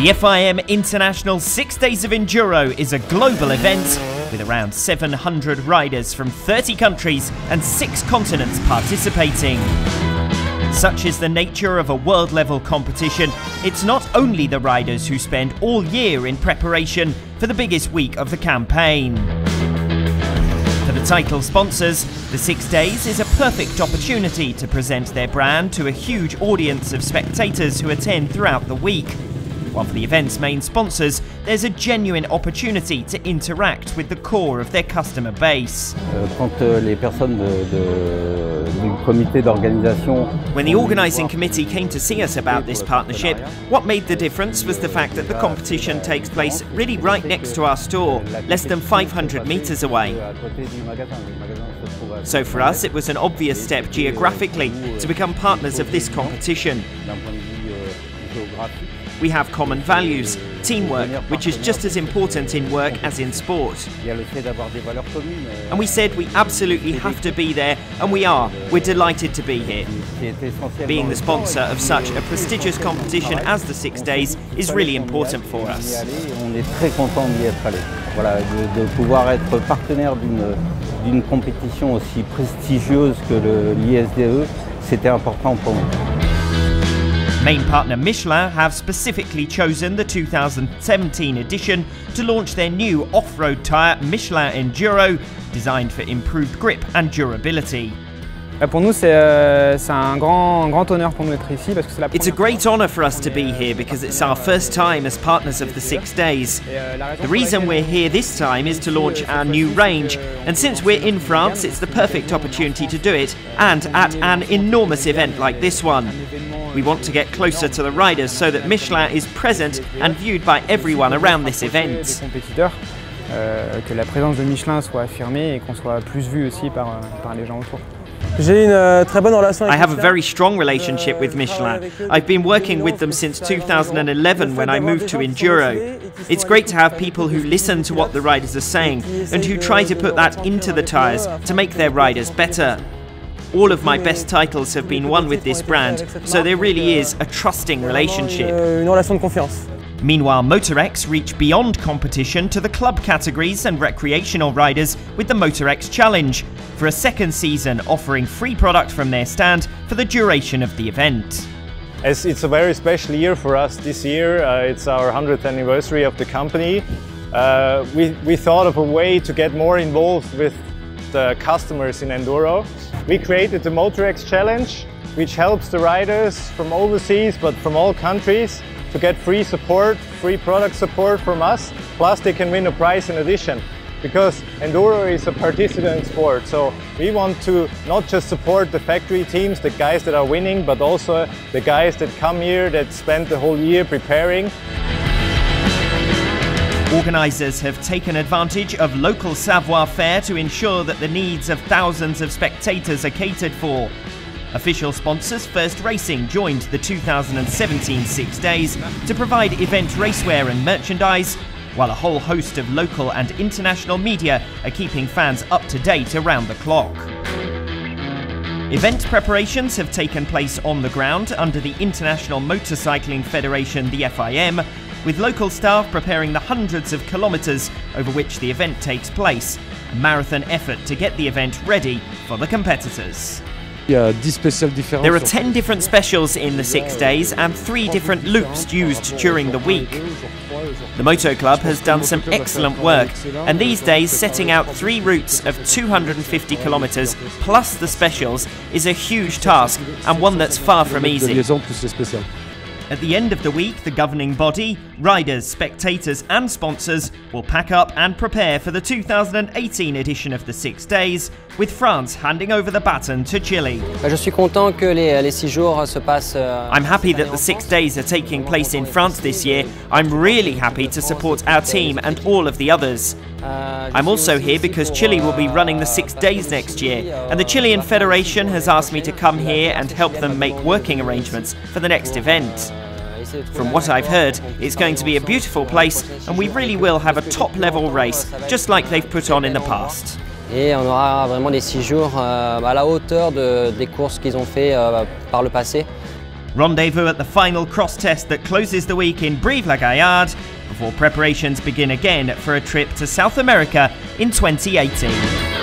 The FIM International 6 Days of Enduro is a global event with around 700 riders from 30 countries and 6 continents participating. Such is the nature of a world-level competition, it's not only the riders who spend all year in preparation for the biggest week of the campaign. For the title sponsors, the 6 days is a perfect opportunity to present their brand to a huge audience of spectators who attend throughout the week. While for the event's main sponsors, there's a genuine opportunity to interact with the core of their customer base. When the organising committee came to see us about this partnership, what made the difference was the fact that the competition takes place really right next to our store, less than 500 metres away. So for us, it was an obvious step geographically to become partners of this competition. We have common values, teamwork, which is just as important in work as in sport. And we said we absolutely have to be there, and we are. We're delighted to be here. Being the sponsor of such a prestigious competition as the 6 days is really important for us. On est très content d'y être allé. Voilà, de pouvoir être partenaire d'une compétition aussi prestigieuse que l'ISDE, c'était important pour nous. Main partner Michelin have specifically chosen the 2017 edition to launch their new off-road tyre Michelin Enduro, designed for improved grip and durability. Pour nous, c'est un grand honneur pour nous d'être ici parce que c'est la première. It's a great honour for us to be here because it's our first time as partners of the 6 days. The reason we're here this time is to launch our new range, and since we're in France, it's the perfect opportunity to do it, and at an enormous event like this one. We want to get closer to the riders so that Michelin is present and viewed by everyone around this event. Que la présence de Michelin soit affirmée et qu'on soit plus vu aussi par les gens autour. I have a very strong relationship with Michelin. I've been working with them since 2011 when I moved to Enduro. It's great to have people who listen to what the riders are saying and who try to put that into the tyres to make their riders better. All of my best titles have been won with this brand, so there really is a trusting relationship. Meanwhile, MotorX reach beyond competition to the club categories and recreational riders with the MotorX Challenge, for a second season offering free product from their stand for the duration of the event. As it's a very special year for us this year, it's our 100th anniversary of the company. We thought of a way to get more involved with the customers in Enduro. We created the MotorX Challenge, which helps the riders from overseas but from all countries to get free support, free product support from us, plus they can win a prize in addition. Because Enduro is a participant sport, so we want to not just support the factory teams, the guys that are winning, but also the guys that come here, that spend the whole year preparing. Organisers have taken advantage of local savoir-faire to ensure that the needs of thousands of spectators are catered for. Official sponsors First Racing joined the 2017 6 days to provide event racewear and merchandise, while a whole host of local and international media are keeping fans up to date around the clock. Event preparations have taken place on the ground under the International Motorcycling Federation, the FIM, with local staff preparing the hundreds of kilometres over which the event takes place, a marathon effort to get the event ready for the competitors. There are 10 different specials in the 6 days and 3 different loops used during the week. The Moto Club has done some excellent work, and these days setting out 3 routes of 250 kilometres plus the specials is a huge task and one that's far from easy. At the end of the week, the governing body, riders, spectators and sponsors will pack up and prepare for the 2018 edition of the 6 days, with France handing over the baton to Chile. I'm happy that the 6 days are taking place in France this year. I'm really happy to support our team and all of the others. I'm also here because Chile will be running the 6 days next year, and the Chilean Federation has asked me to come here and help them make working arrangements for the next event. From what I've heard, it's going to be a beautiful place, and we really will have a top-level race, just like they've put on in the past. Et on aura vraiment des 6 jours à la hauteur des courses qu'ils ont fait par le passé. Rendezvous at the final cross test that closes the week in Brive-la-Gaillarde before preparations begin again for a trip to South America in 2018.